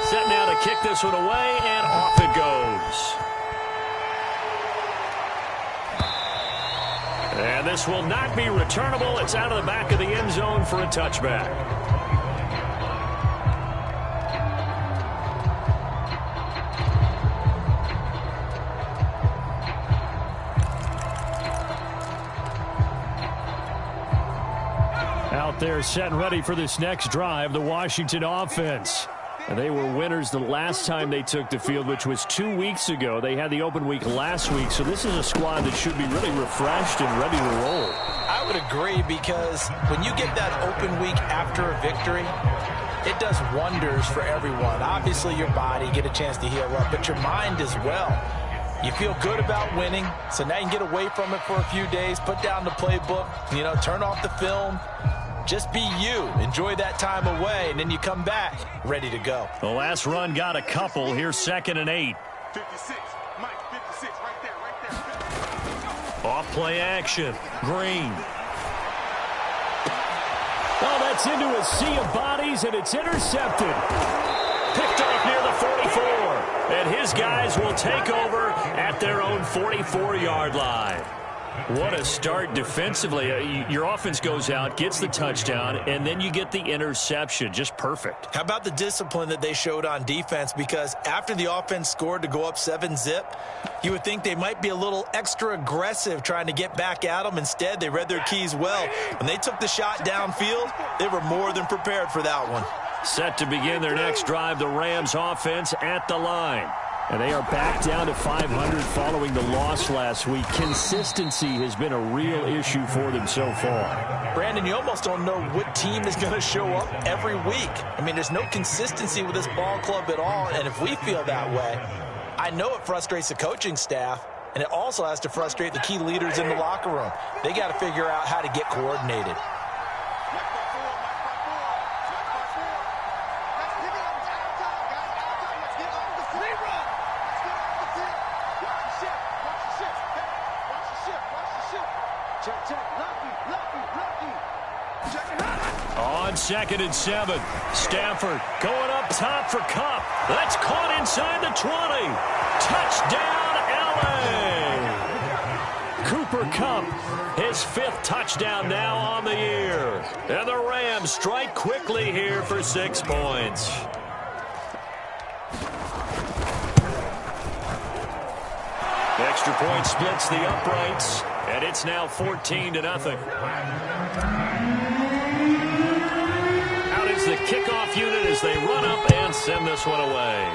Set now to kick this one away, and off it goes. And this will not be returnable. It's out of the back of the end zone for a touchback. Out there set and ready for this next drive, the Washington offense. And they were winners the last time they took the field, which was 2 weeks ago. They had the open week last week, so this is a squad that should be really refreshed and ready to roll. I would agree, because when you get that open week after a victory, it does wonders for everyone. Obviously, your body, get a chance to heal up, but your mind as well. You feel good about winning, so now you can get away from it for a few days, put down the playbook, turn off the film. Just be you. Enjoy that time away, and then you come back ready to go. The last run got a couple. Here's 2nd and 8. 56. Mike, 56. Right there. Off play action. Green. Oh, that's into a sea of bodies, and it's intercepted. Picked off near the 44. And his guys will take over at their own 44-yard line. What a start defensively. Your offense goes out, gets the touchdown, and then you get the interception. Just perfect. How about the discipline that they showed on defense? Because after the offense scored to go up 7-zip, you would think they might be a little extra aggressive trying to get back at them. Instead, they read their keys well. When they took the shot downfield, they were more than prepared for that one. Set to begin their next drive, the Rams offense at the line. And they are back down to 500 following the loss last week. Consistency has been a real issue for them so far. Brandon, you almost don't know what team is going to show up every week. I mean, there's no consistency with this ball club at all, and if we feel that way, I know it frustrates the coaching staff, and it also has to frustrate the key leaders in the locker room. They got to figure out how to get coordinated. On 2nd and 7, Stafford going up top for Kupp. That's caught inside the 20. Touchdown, L.A. Cooper Kupp, his 5th touchdown now on the year. And the Rams strike quickly here for 6 points. Extra point splits the uprights, and it's now 14-0. Out is the kickoff unit as they run up and send this one away.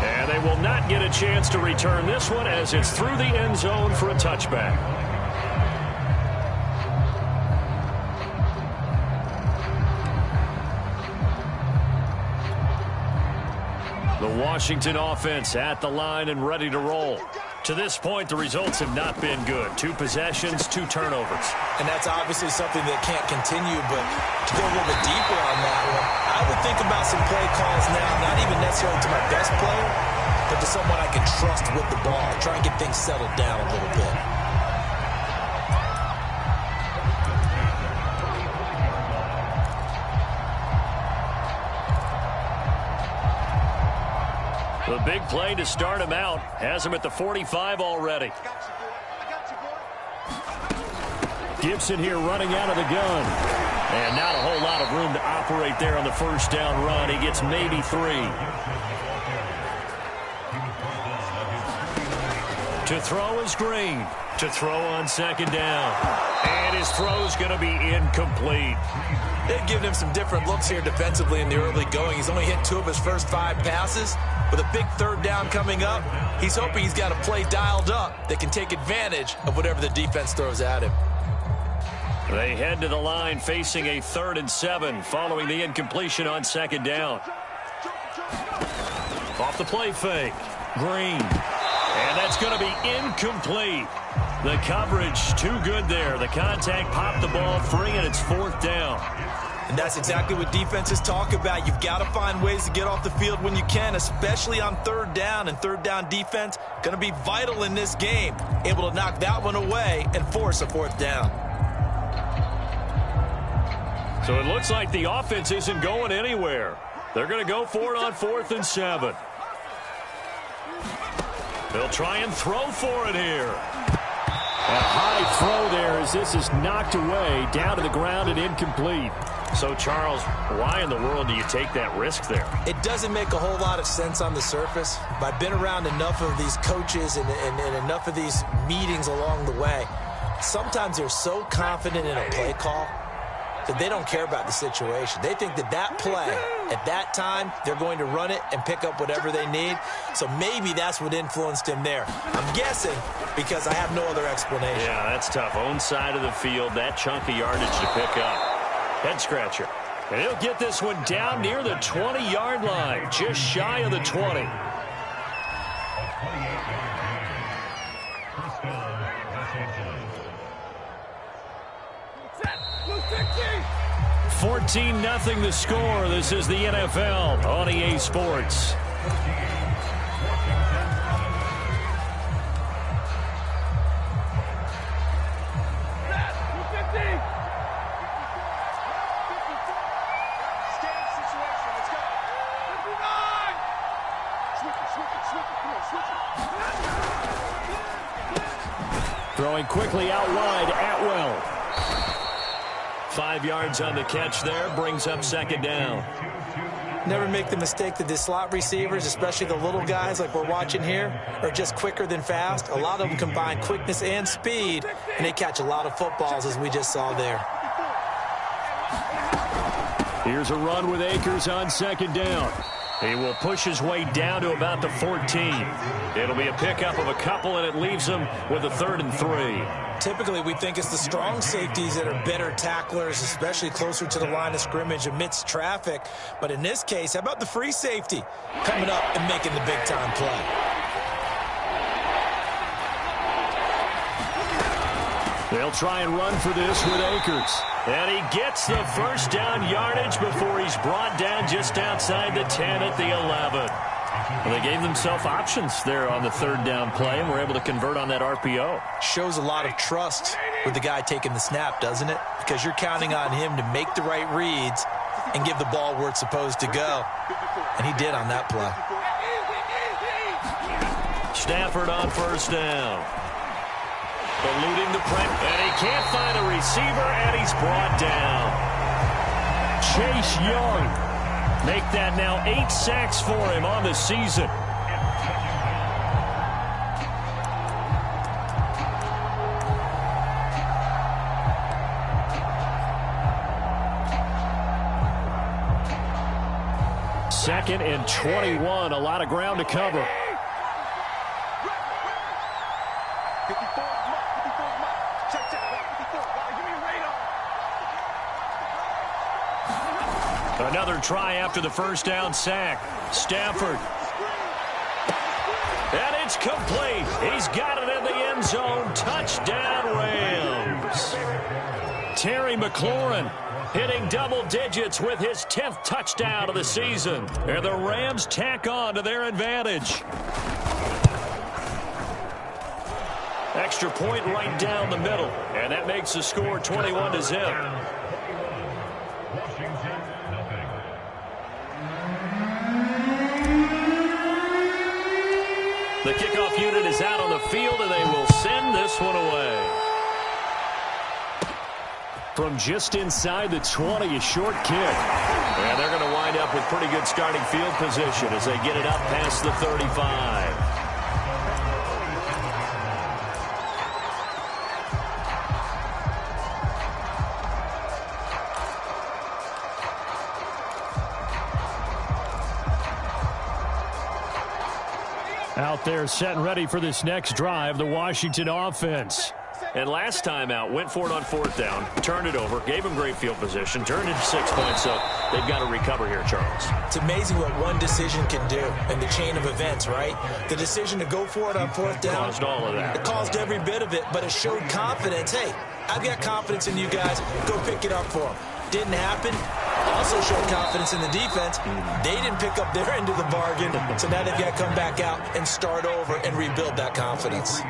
And they will not get a chance to return this one as it's through the end zone for a touchback. The Washington offense at the line and ready to roll. To this point, the results have not been good. 2 possessions, 2 turnovers. And that's obviously something that can't continue, but to go a little bit deeper on that one, I would think about some play calls now, not even necessarily to my best player, but to someone I can trust with the ball, try and get things settled down a little bit. The big play to start him out has him at the 45 already. Gibson here running out of the gun. And not a whole lot of room to operate there on the first down run. He gets maybe 3. To throw is Green. To throw on 2nd down. And his throw's going to be incomplete. They've given him some different looks here defensively in the early going. He's only hit 2 of his first 5 passes. With a big 3rd down coming up, he's hoping he's got a play dialed up that can take advantage of whatever the defense throws at him. They head to the line facing a 3rd and 7 following the incompletion on 2nd down. Off the play fake. Green. And that's going to be incomplete. The coverage too good there. The contact popped the ball free, and it's 4th down. And that's exactly what defenses talk about. You've got to find ways to get off the field when you can, especially on 3rd down. And 3rd down defense going to be vital in this game. Able to knock that one away and force a 4th down. So it looks like the offense isn't going anywhere. They're going to go for it on 4th and 7. They'll try and throw for it here. A high throw there as this is knocked away, down to the ground and incomplete. So, Charles, why in the world do you take that risk there? It doesn't make a whole lot of sense on the surface, but I've been around enough of these coaches and enough of these meetings along the way. Sometimes they're so confident in a play call that they don't care about the situation. They think that that play, at that time, they're going to run it and pick up whatever they need. So maybe that's what influenced him there. I'm guessing because I have no other explanation. Yeah, that's tough. Own side of the field, that chunk of yardage to pick up. Head scratcher. And he'll get this one down near the 20-yard line, just shy of the 20. 14-0 the score. This is the NFL on EA Sports. Throwing quickly out wide, Atwell. 5 yards on the catch there, brings up 2nd down. Never make the mistake that the slot receivers, especially the little guys like we're watching here, are just quicker than fast. A lot of them combine quickness and speed, and they catch a lot of footballs, as we just saw there. Here's a run with Akers on 2nd down. He will push his way down to about the 14. It'll be a pickup of a couple, and it leaves him with a 3rd and 3. Typically, we think it's the strong safeties that are better tacklers, especially closer to the line of scrimmage amidst traffic. But in this case, how about the free safety coming up and making the big-time play? They'll try and run for this with Akers. And he gets the 1st down yardage before he's brought down just outside the 10 at the 11. Well, they gave themselves options there on the 3rd down play and were able to convert on that RPO. Shows a lot of trust with the guy taking the snap, doesn't it? Because you're counting on him to make the right reads and give the ball where it's supposed to go. And he did on that play. Stafford on 1st down. Eluding the press, and he can't find a receiver, and he's brought down. Chase Young. Make that now 8 sacks for him on the season. Second and 21, a lot of ground to cover. Another try after the 1st down sack. Stafford. And it's complete. He's got it in the end zone. Touchdown, Rams. Terry McLaurin hitting double digits with his 10th touchdown of the season. And the Rams tack on to their advantage. Extra point right down the middle. And that makes the score 21-0. The kickoff unit is out on the field, and they will send this one away. From just inside the 20, a short kick. And they're going to wind up with pretty good starting field position as they get it up past the 35. Out there set and ready for this next drive, the Washington offense. And last time out, went for it on 4th down, turned it over, gave them great field position, turned it 6 points, so they've got to recover here, Charles. It's amazing what one decision can do in the chain of events, right? The decision to go for it on 4th down. Caused all of that. It caused every bit of it, but it showed confidence. Hey, I've got confidence in you guys. Go pick it up for them. Didn't happen. Also showed confidence in the defense. They didn't pick up their end of the bargain, so now they've got to come back out and start over and rebuild that confidence.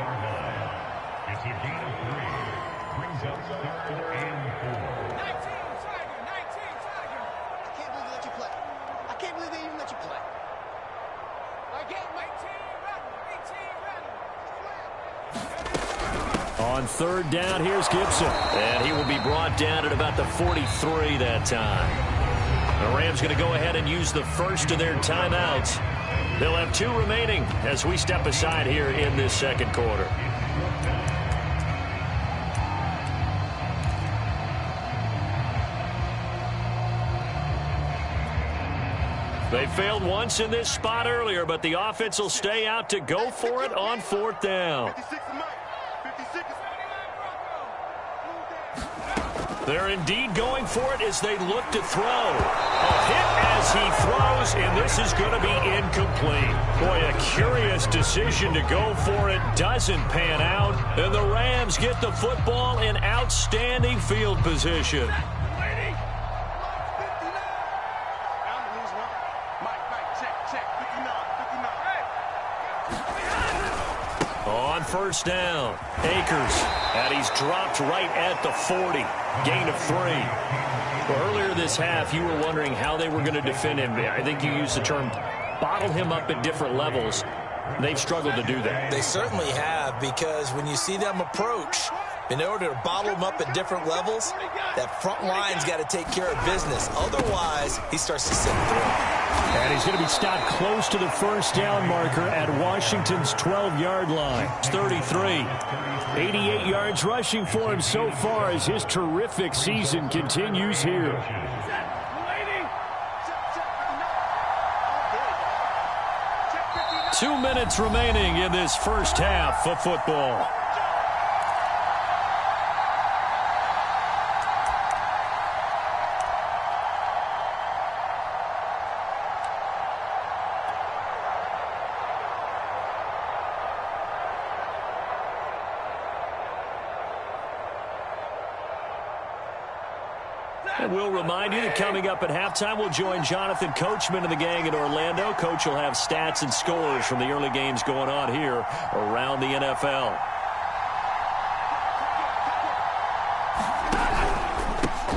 On third down, here's Gibson. And he will be brought down at about the 43 that time. The Rams going to go ahead and use the first of their timeouts. They'll have 2 remaining as we step aside here in this second quarter. They failed once in this spot earlier, but the offense will stay out to go for it on fourth down. They're indeed going for it as they look to throw. A hit as he throws, and this is going to be incomplete. Boy, a curious decision to go for it. Doesn't pan out, and the Rams get the football in outstanding field position. On first down, Akers, and he's dropped right at the 40. Gain of 3. Well, earlier this half, you were wondering how they were going to defend him. I think you used the term bottle him up at different levels. They've struggled to do that. They certainly have, because when you see them approach, in order to bottle him up at different levels, that front line's got to take care of business. Otherwise, he starts to sit through. And he's going to be stopped close to the first down marker at Washington's 12-yard line. It's 33. 88 yards rushing for him so far as his terrific season continues here. 2 minutes remaining in this first half of football. And we'll remind you that coming up at halftime, we'll join Jonathan Coachman and the gang in Orlando. Coach will have stats and scores from the early games going on here around the NFL.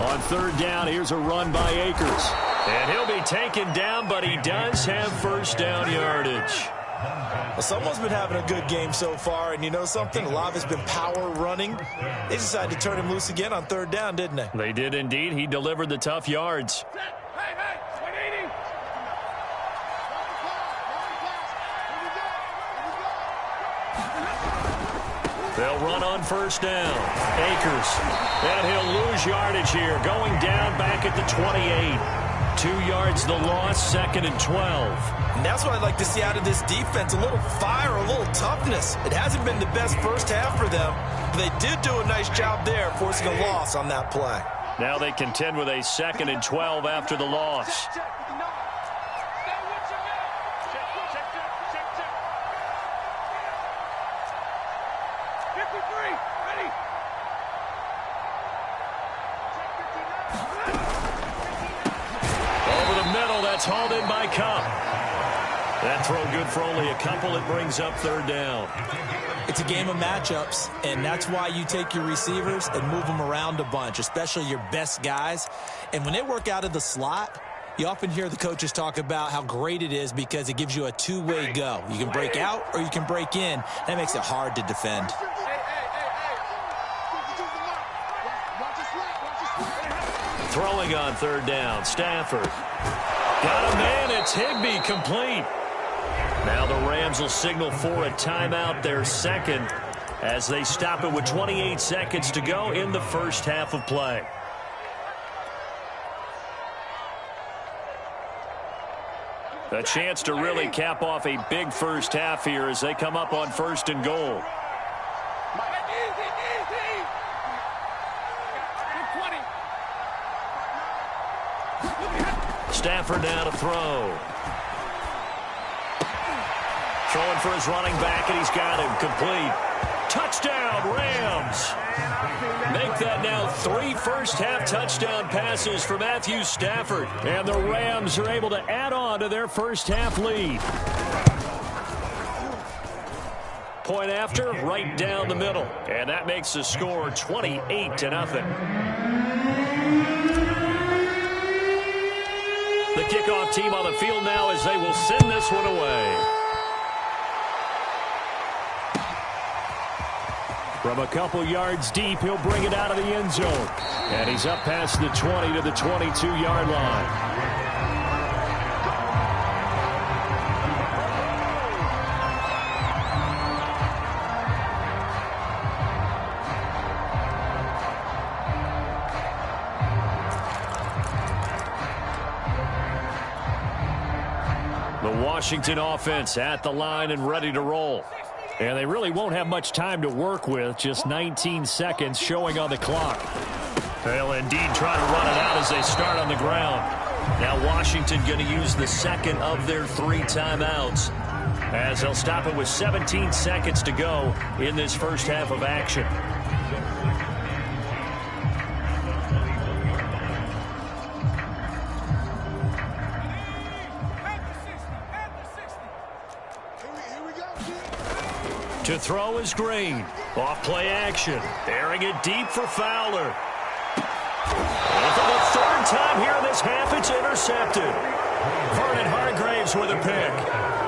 On third down, here's a run by Akers. And he'll be taken down, but he does have first down yardage. Well, someone's been having a good game so far, and you know something? A lot of it's been power running. They decided to turn him loose again on third down, didn't they? They did indeed. He delivered the tough yards. They'll run on first down. Akers. And he'll lose yardage here. Going down back at the 28. 2 yards the loss, 2nd and 12. And that's what I'd like to see out of this defense. A little fire, a little toughness. It hasn't been the best first half for them. But they did do a nice job there, forcing a loss on that play. Now they contend with a 2nd and 12 after the loss. That's hauled in by Cup. That throw good for only a couple. It brings up third down. It's a game of matchups, and that's why you take your receivers and move them around a bunch, especially your best guys. And when they work out of the slot, you often hear the coaches talk about how great it is because it gives you a two-way go. You can break out or you can break in. That makes it hard to defend. Throwing on third down, Stafford. Got a man, it's Higbee, complete. Now the Rams will signal for a timeout, their second, as they stop it with 28 seconds to go in the first half of play. A chance to really cap off a big first half here as they come up on 1st and goal. Stafford now to throw. Throwing for his running back, and he's got him complete. Touchdown, Rams. Make that now 3 first-half touchdown passes for Matthew Stafford. And the Rams are able to add on to their first-half lead. Point after, right down the middle. And that makes the score 28-0. The kickoff team on the field now as they will send this one away. From a couple yards deep, he'll bring it out of the end zone. And he's up past the 20 to the 22-yard line. The Washington offense at the line and ready to roll. And they really won't have much time to work with, just 19 seconds showing on the clock. They'll indeed try to run it out as they start on the ground. Now Washington going to use the second of their 3 timeouts, as they'll stop it with 17 seconds to go in this first half of action. To throw is Green. Off play action. Airing it deep for Fowler. And for the 3rd time here in this half, it's intercepted. Vernon Hargraves with a pick.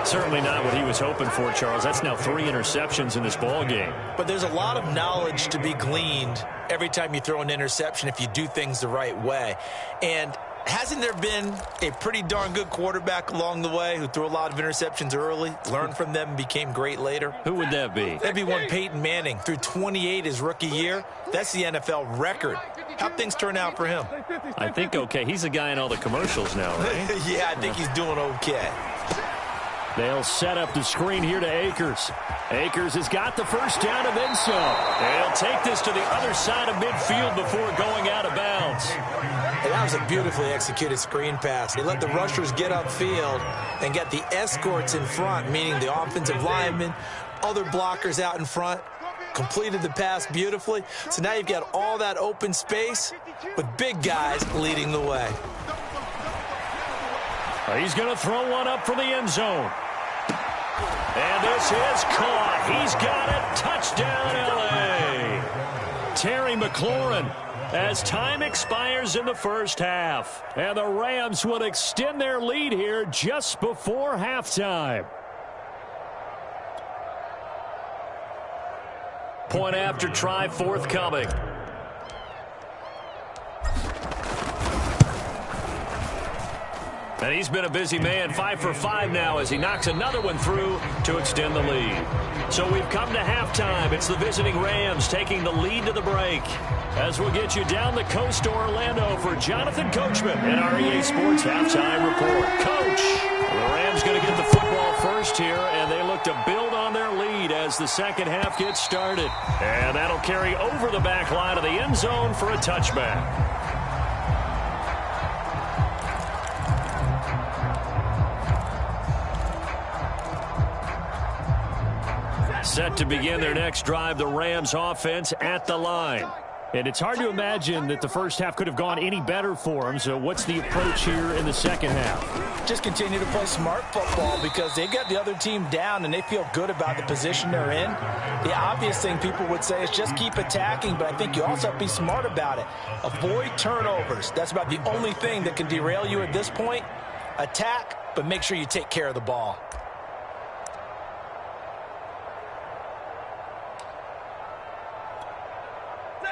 Certainly not what he was hoping for, Charles. That's now 3 interceptions in this ball game. But there's a lot of knowledge to be gleaned every time you throw an interception if you do things the right way. And hasn't there been a pretty darn good quarterback along the way who threw a lot of interceptions early, learned from them, and became great later? Who would that be? That'd be one Peyton Manning. Threw 28 his rookie year. That's the NFL record. How'd things turn out for him? I think okay. He's a guy in all the commercials now, right? Yeah, I think he's doing okay. They'll set up the screen here to Akers. Akers has got the first down and then some. They'll take this to the other side of midfield before going out of bounds. And that was a beautifully executed screen pass. They let the rushers get upfield and get the escorts in front, meaning the offensive linemen, other blockers out in front, completed the pass beautifully. So now you've got all that open space with big guys leading the way. He's going to throw one up for the end zone. And this is caught. He's got it. Touchdown, L.A. Terry McLaurin, as time expires in the first half. And the Rams would extend their lead here just before halftime. Point after try forthcoming. And he's been a busy man, 5 for 5 now as he knocks another one through to extend the lead. So we've come to halftime. It's the visiting Rams taking the lead to the break. As we'll get you down the coast to Orlando for Jonathan Coachman and our EA Sports Halftime Report. Coach, the Rams going to get the football first here, and they look to build on their lead as the second half gets started. And that'll carry over the back line of the end zone for a touchback. Set to begin their next drive, the Rams offense at the line. And it's hard to imagine that the first half could have gone any better for them. So what's the approach here in the second half? Just continue to play smart football because they've got the other team down and they feel good about the position they're in. The obvious thing people would say is just keep attacking, but I think you also have to be smart about it. Avoid turnovers. That's about the only thing that can derail you at this point. Attack, but make sure you take care of the ball.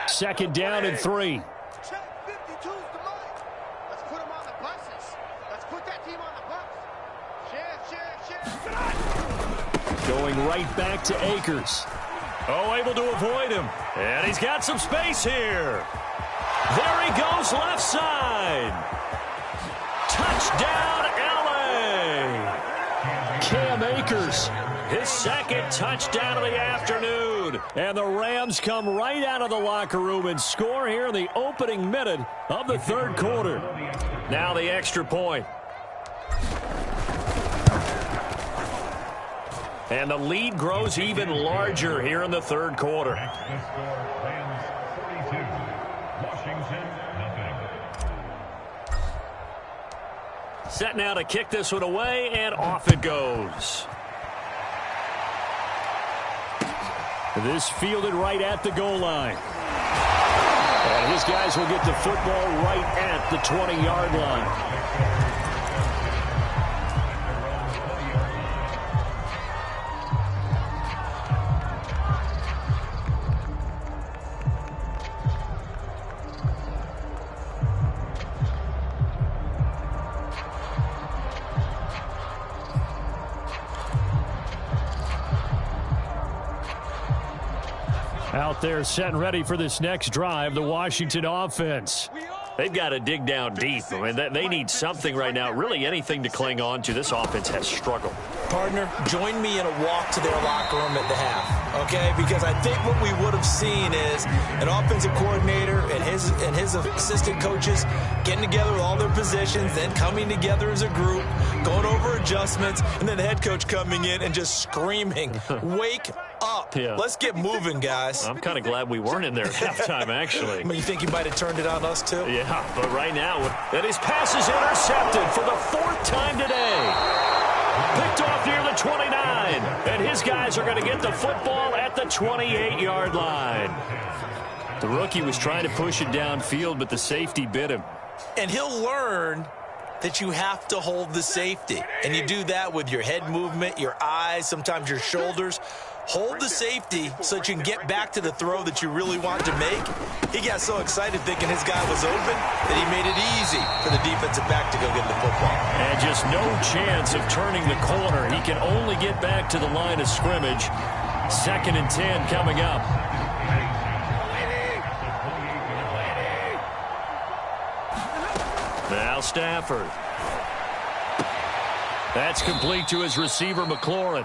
Second down and 3. Check 52's the money. Let's put them on the buses. Let's put that team on the bus. Share. Going right back to Akers. Oh, able to avoid him. And he's got some space here. There he goes, left side. Touchdown, L.A. Cam Akers, his second touchdown of the afternoon. And the Rams come right out of the locker room and score here in the opening minute of the third quarter. Now the extra point. And the lead grows even larger here in the third quarter. Set now to kick this one away, and off it goes. This fielded right at the goal line. And his guys will get the football right at the 20-yard line. out there set and ready for this next drive, the Washington offense. They've got to dig down deep. I mean, they need something right now, really anything to cling on to. This offense has struggled. Partner, join me in a walk to their locker room at the half, okay? Because I think what we would have seen is an offensive coordinator and his assistant coaches getting together with all their positions, then coming together as a group, going over adjustments, and then the head coach coming in and just screaming, wake up. Yeah. Let's get moving, guys. I'm kind of glad we weren't in there at halftime, actually. I mean, you think you might have turned it on us, too? Yeah, but right now, and his pass is intercepted for the 4th time today. Picked off near the 29, and his guys are going to get the football at the 28-yard line. The rookie was trying to push it downfield, but the safety bit him. And he'll learn that you have to hold the safety. And you do that with your head movement, your eyes, sometimes your shoulders. Hold the safety so that you can get back to the throw that you really want to make. He got so excited thinking his guy was open that he made it easy for the defensive back to go get the football. And just no chance of turning the corner. He can only get back to the line of scrimmage. 2nd and 10 coming up. Now Stafford. That's complete to his receiver, McLaurin.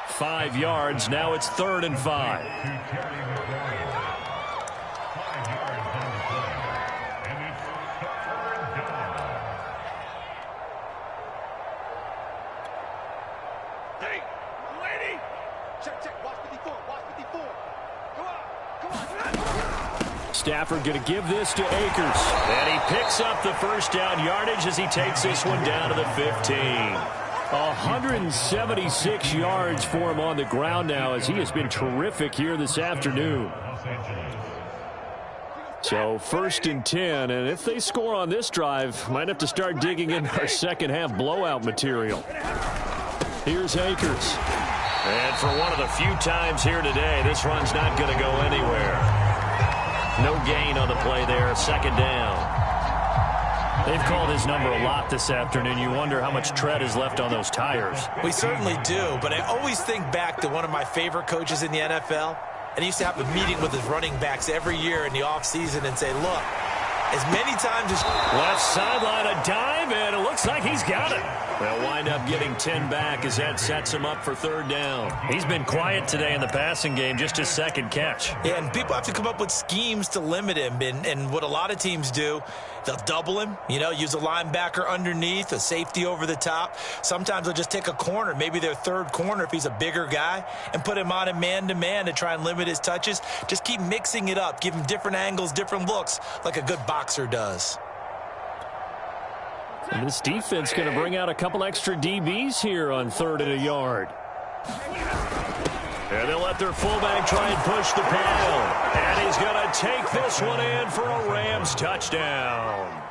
5 yards. Now it's 3rd and 5. Hey, lady! Check. Watch 54. Watch 54. Come on. Stafford going to give this to Akers. And he picks up the first down yardage as he takes this one down to the 15. 176 yards for him on the ground now as he has been terrific here this afternoon. So 1st and 10, and if they score on this drive, might have to start digging in our second half blowout material. Here's Akers. And for one of the few times here today, this run's not going to go anywhere. No gain on the play there, 2nd down. They've called his number a lot this afternoon. You wonder how much tread is left on those tires. We certainly do, but I always think back to one of my favorite coaches in the NFL, and he used to have a meeting with his running backs every year in the offseason and say, look, as many times as... Left sideline, a dive, and it looks like he's got it. They'll wind up getting 10 back as that sets him up for 3rd down. He's been quiet today in the passing game, just his 2nd catch. Yeah, and people have to come up with schemes to limit him, and what a lot of teams do, they'll double him, use a linebacker underneath, a safety over the top. Sometimes they'll just take a corner, maybe their 3rd corner if he's a bigger guy, and put him on a man-to-man to try and limit his touches. Just keep mixing it up, give him different angles, different looks, like a good boxer does. And this defense going to bring out a couple extra DBs here on 3rd and a yard. And they'll let their fullback try and push the pile. And he's going to take this one in for a Rams touchdown.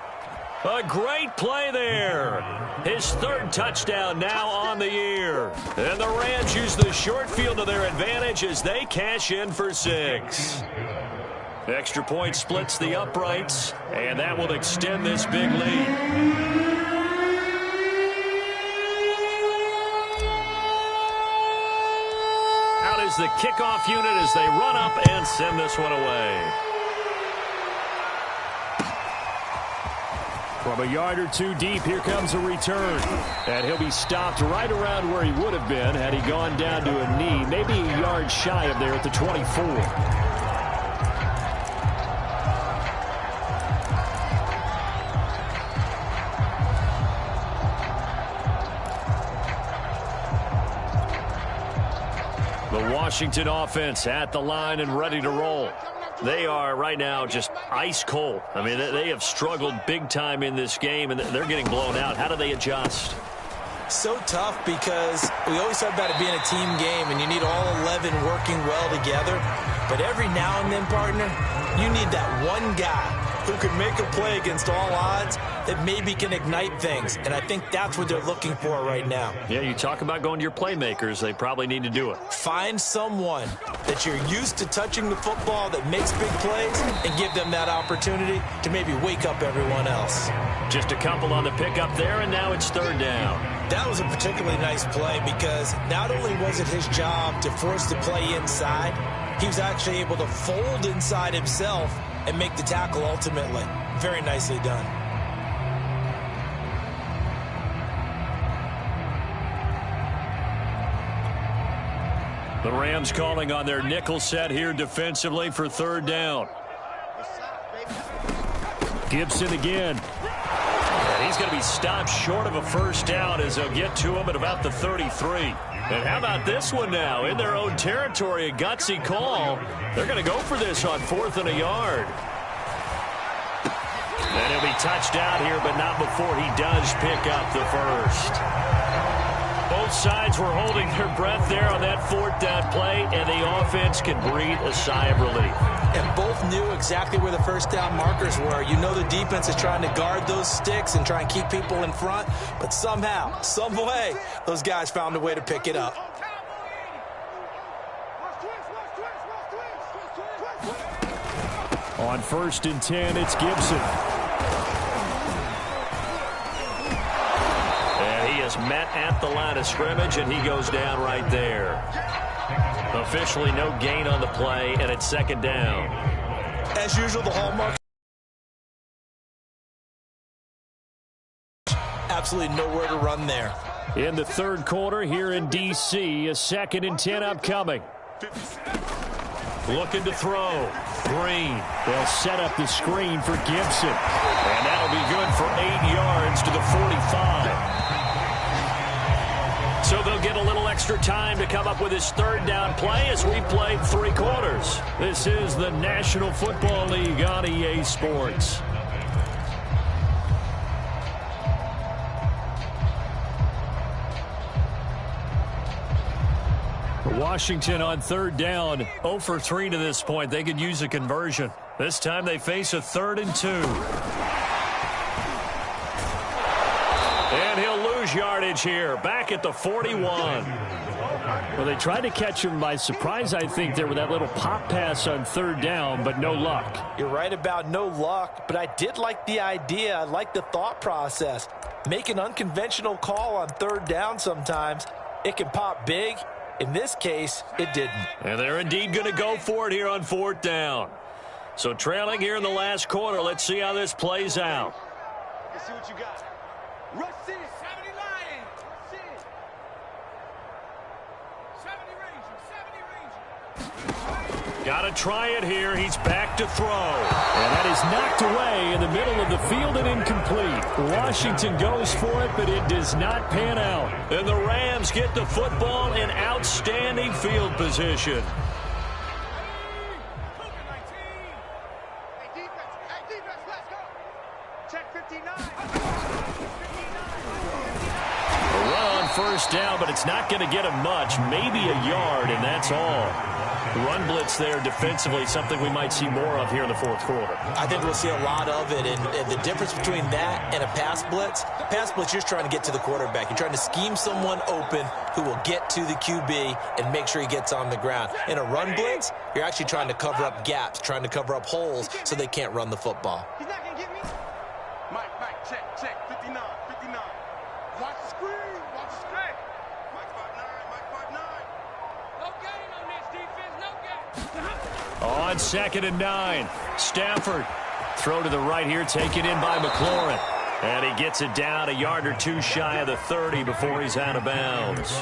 A great play there. His 3rd touchdown now on the year. And the Rams use the short field to their advantage as they cash in for 6. Extra point splits the uprights, and that will extend this big lead. Out is the kickoff unit as they run up and send this one away. From a yard or 2 deep, here comes a return. And he'll be stopped right around where he would have been had he gone down to a knee, maybe a yard shy of there at the 24. The Washington offense at the line and ready to roll. They are right now just ice cold. I mean, they have struggled big time in this game, and they're getting blown out. How do they adjust? So tough because we always talk about it being a team game, and you need all 11 working well together. But every now and then, partner, you need that one guy who can make a play against all odds that maybe can ignite things. And I think that's what they're looking for right now. Yeah, you talk about going to your playmakers. They probably need to do it. Find someone that you're used to touching the football that makes big plays and give them that opportunity to maybe wake up everyone else. Just a couple on the pickup there, and now it's 3rd down. That was a particularly nice play because not only was it his job to force the play inside, He was actually able to fold inside himself and make the tackle ultimately. Very nicely done. The Rams calling on their nickel set here defensively for third down. Gibson again. And he's going to be stopped short of a first down as they'll get to him at about the 33. And how about this one now? In their own territory, a gutsy call. They're going to go for this on 4th and a yard. And he'll be touched out here, but not before he does pick up the first. Both sides were holding their breath there on that 4th down play, and the offense can breathe a sigh of relief. And both knew exactly where the first down markers were. You know the defense is trying to guard those sticks and try and keep people in front, but somehow, some way, those guys found a way to pick it up. On 1st and 10, it's Gibson. Met at the line of scrimmage, and he goes down right there. Officially no gain on the play, and it's 2nd down. As usual, the hallmark. Absolutely nowhere to run there. In the 3rd quarter here in D.C., a 2nd and 10 upcoming. Looking to throw. Green. They'll set up the screen for Gibson. And that'll be good for 8 yards to the 45. So they'll get a little extra time to come up with his 3rd down play as we played 3 quarters. This is the National Football League on EA Sports. Washington on 3rd down, 0 for 3 to this point. They could use a conversion. This time they face a 3rd and 2. And he'll lose yardage here, back at the 41. Well, they tried to catch him by surprise, I think, there with that little pop pass on 3rd down, but no luck. You're right about no luck, but I did like the idea. I like the thought process. Make an unconventional call on 3rd down sometimes. It can pop big. In this case, it didn't. And they're indeed going to go for it here on 4th down. So trailing here in the last quarter, let's see how this plays out. Let's see what you got. Rush it. 70 Lions. Rush it. 70 Ranger. Got to try it here. He's back to throw. And that is knocked away in the middle of the field and incomplete. Washington goes for it, but it does not pan out. And the Rams get the football in outstanding field position. Hey, defense, let's go. Check 59. A run on 1st down, but it's not going to get him much. Maybe a yard, and that's all. Run blitz there defensively, something we might see more of here in the 4th quarter. I think we'll see a lot of it, and the difference between that and a pass blitz, you're just trying to get to the quarterback. You're trying to scheme someone open who will get to the QB and make sure he gets on the ground. In a run blitz, you're actually trying to cover up gaps, trying to cover up holes so they can't run the football. He's not going to get me. Mike, check, 59. Watch the screen, watch the screen. Mike 5'9", No gain on this defense, no gain. On 2nd and 9, Stafford. Throw to the right here, taken in by McLaurin. And he gets it down a yard or 2 shy of the 30 before he's out of bounds.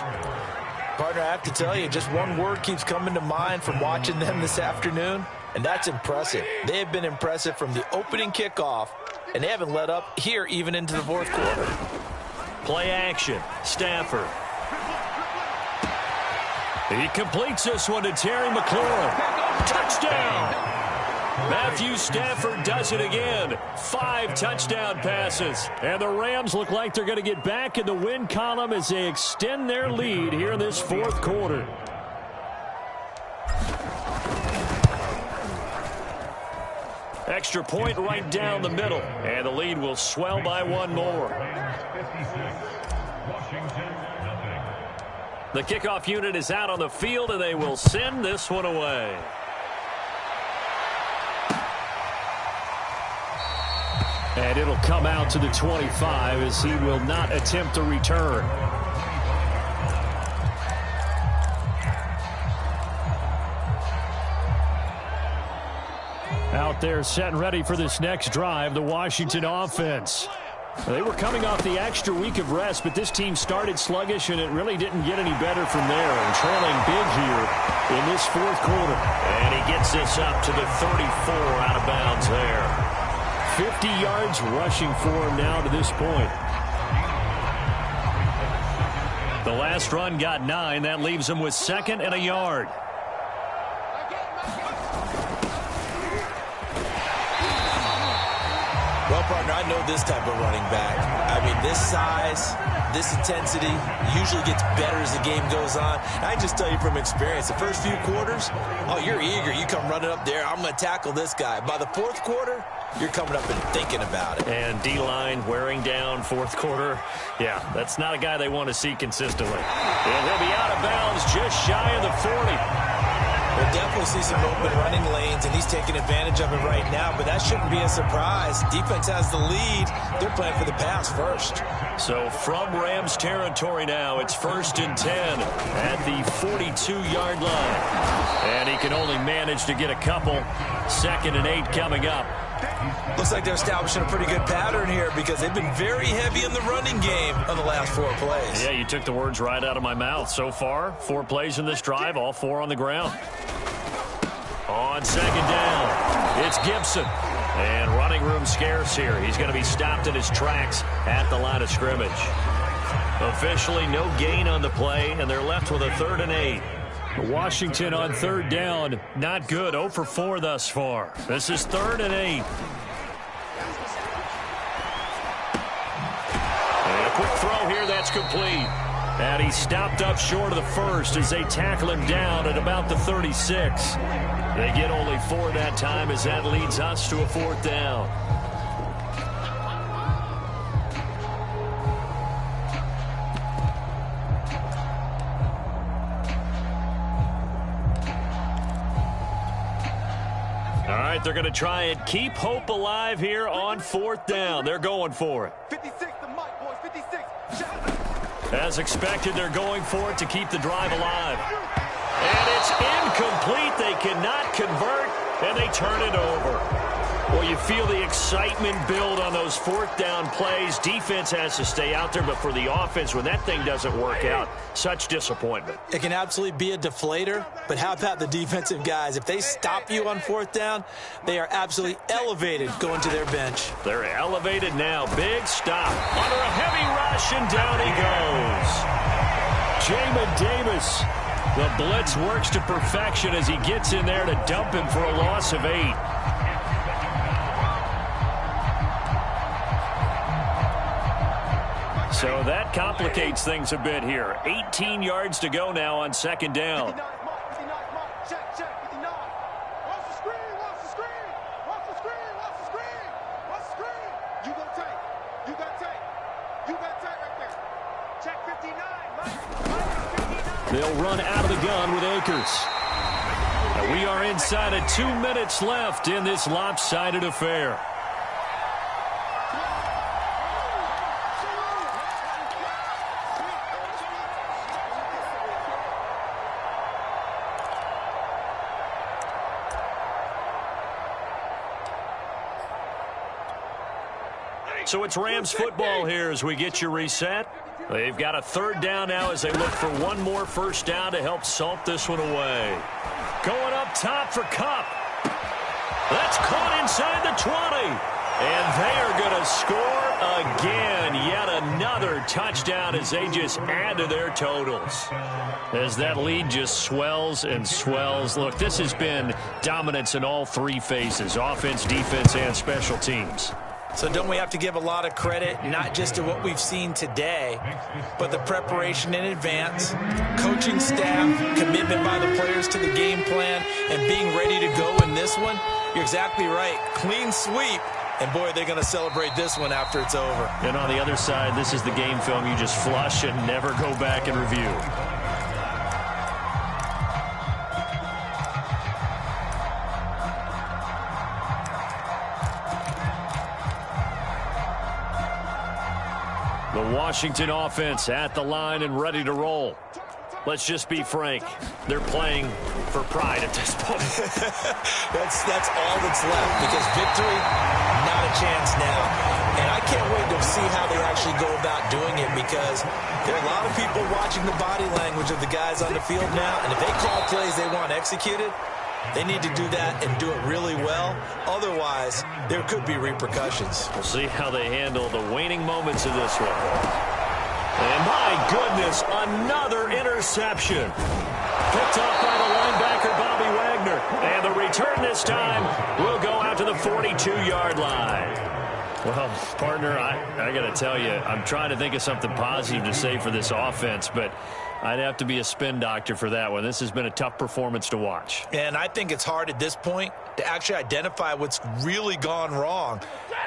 Partner, I have to tell you, just one word keeps coming to mind from watching them this afternoon, and that's impressive. They have been impressive from the opening kickoff, and they haven't let up here even into the 4th quarter. Play action. Stafford. He completes this one to Terry McLaurin. Touchdown! Matthew Stafford does it again. 5 touchdown passes. And the Rams look like they're going to get back in the win column as they extend their lead here in this 4th quarter. Extra point right down the middle. And the lead will swell by 1 more. The kickoff unit is out on the field, and they will send this one away. And it'll come out to the 25 as he will not attempt a return. out there setting ready for this next drive, the Washington offense. They were coming off the extra week of rest, but this team started sluggish, and it really didn't get any better from there. And trailing big here in this fourth quarter. And he gets this up to the 34 out of bounds there. 50 yards rushing for him now to this point. The last run got 9. That leaves him with 2nd and a yard. Well, partner, I know this type of running back. I mean, this size, this intensity usually gets better as the game goes on. I just tell you from experience, the first few quarters, oh, you're eager. You come running up there, I'm going to tackle this guy. By the fourth quarter, you're coming up and thinking about it. And D-line wearing down fourth quarter. Yeah, that's not a guy they want to see consistently. And he'll be out of bounds just shy of the 40. We'll definitely see some open running lanes, and he's taking advantage of it right now, but that shouldn't be a surprise. Defense has the lead. They're playing for the pass first. So from Rams territory now, it's 1st and 10 at the 42-yard line. And he can only manage to get a couple. 2nd and 8 coming up. Looks like they're establishing a pretty good pattern here because they've been very heavy in the running game on the last 4 plays. Yeah, you took the words right out of my mouth. So far, 4 plays in this drive, all 4 on the ground. On 2nd down, it's Gibson. And running room scarce here. He's going to be stopped in his tracks at the line of scrimmage. Officially no gain on the play, and they're left with a 3rd and 8. Washington on 3rd down. Not good. 0 for 4 thus far. This is 3rd and 8. And a quick throw here. That's complete. And he's stopped up short of the first as they tackle him down at about the 36. They get only 4 that time as that leads us to a 4th down. All right, they're going to try and keep hope alive here on 4th down. They're going for it. 56, the mic, boys, 56. As expected, they're going for it to keep the drive alive. And it's incomplete. They cannot convert, and they turn it over. Well, you feel the excitement build on those 4th down plays. Defense has to stay out there, but for the offense, when that thing doesn't work out, such disappointment. It can absolutely be a deflator, but how about the defensive guys? If they stop you on 4th down, they are absolutely elevated going to their bench. They're elevated now. Big stop. Under a heavy rush, and down he goes. Jamin Davis. The blitz works to perfection as he gets in there to dump him for a loss of 8. So that complicates things a bit here. 18 yards to go now on 2nd down. 59, check, 59. Watch the screen, watch the screen. Watch the screen, watch the screen. Watch the screen. You got tape. You got tape. You got tape right there. Check 59, Mike. They'll run out of the gun with Akers. And we are inside of 2 minutes left in this lopsided affair. So it's Rams football here as we get you reset. They've got a 3rd down now as they look for one more 1st down to help salt this one away. Going up top for Kupp. That's caught inside the 20. And they are going to score again. Yet another touchdown as they just add to their totals. As that lead just swells and swells. Look, this has been dominance in all 3 phases. Offense, defense, and special teams. So don't we have to give a lot of credit, not just to what we've seen today, but the preparation in advance, coaching staff, commitment by the players to the game plan, and being ready to go in this one? You're exactly right. Clean sweep. And, boy, they're going to celebrate this one after it's over. And on the other side, this is the game film you just flush and never go back and review. The Washington offense at the line and ready to roll. Let's just be frank. They're playing for pride at this point. that's all that's left, because victory, not a chance now. And I can't wait to see how they actually go about doing it, because there are a lot of people watching the body language of the guys on the field now, and if they call plays they want executed, they need to do that and do it really well. Otherwise, there could be repercussions. We'll see how they handle the waning moments of this one. And my goodness, another interception. Picked off by the linebacker, Bobby Wagner. And the return this time will go out to the 42-yard line. Well, partner, I got to tell you, I'm trying to think of something positive to say for this offense, but I'd have to be a spin doctor for that one. This has been a tough performance to watch. And I think it's hard at this point to actually identify what's really gone wrong.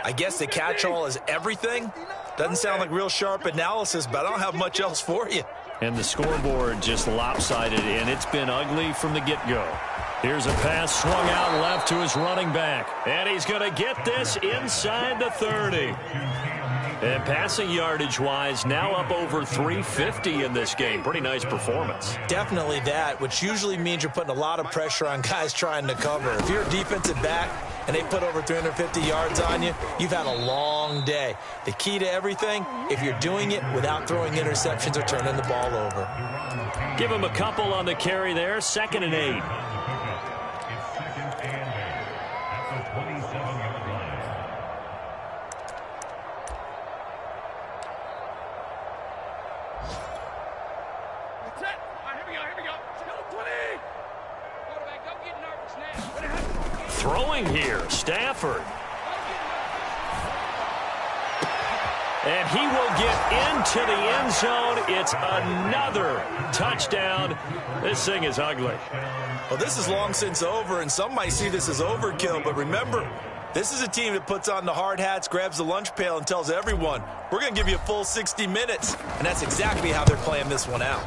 I guess the catch-all is everything. Doesn't sound like real sharp analysis, but I don't have much else for you. And the scoreboard just lopsided, and it's been ugly from the get-go. Here's a pass swung out left to his running back. And he's going to get this inside the 30. And passing yardage-wise, now up over 350 in this game. Pretty nice performance. Definitely that, which usually means you're putting a lot of pressure on guys trying to cover. If you're a defensive back and they put over 350 yards on you, you've had a long day. The key to everything, if you're doing it without throwing interceptions or turning the ball over. Give him a couple on the carry there, 2nd and 8. Throwing here, Stafford. And he will get into the end zone. It's another touchdown. This thing is ugly. Well, this is long since over, and some might see this as overkill, but remember, this is a team that puts on the hard hats, grabs the lunch pail, and tells everyone, we're going to give you a full 60 minutes. And that's exactly how they're playing this one out.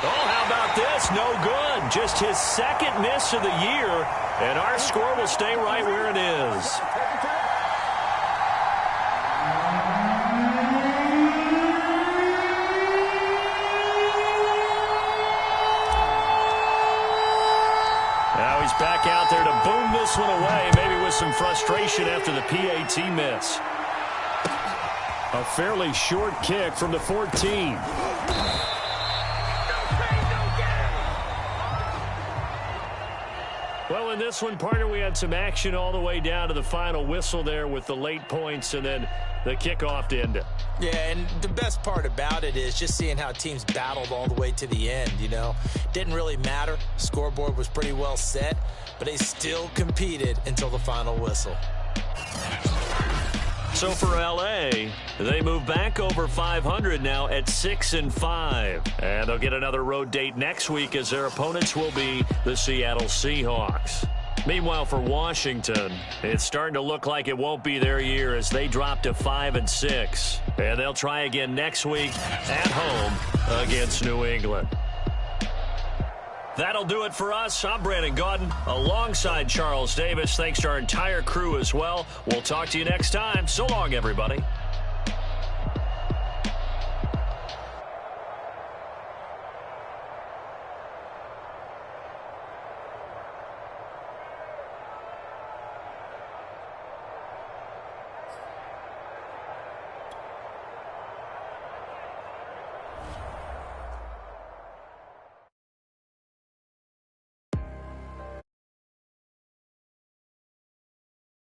Oh, how about this? No good. Just his 2nd miss of the year, and our score will stay right where it is. Now he's back out there to boom this one away, maybe with some frustration after the PAT miss. A fairly short kick from the 14. Well, in this one, partner, we had some action all the way down to the final whistle there with the late points and then the kickoff to end it. Yeah, and the best part about it is just seeing how teams battled all the way to the end, you know. Didn't really matter. Scoreboard was pretty well set, but they still competed until the final whistle. So for L.A., they move back over 500 now at 6-5. And they'll get another road date next week as their opponents will be the Seattle Seahawks. Meanwhile, for Washington, it's starting to look like it won't be their year as they drop to 5-6. And they'll try again next week at home against New England. That'll do it for us. I'm Brandon Gaudin alongside Charles Davis. Thanks to our entire crew as well. We'll talk to you next time. So long, everybody.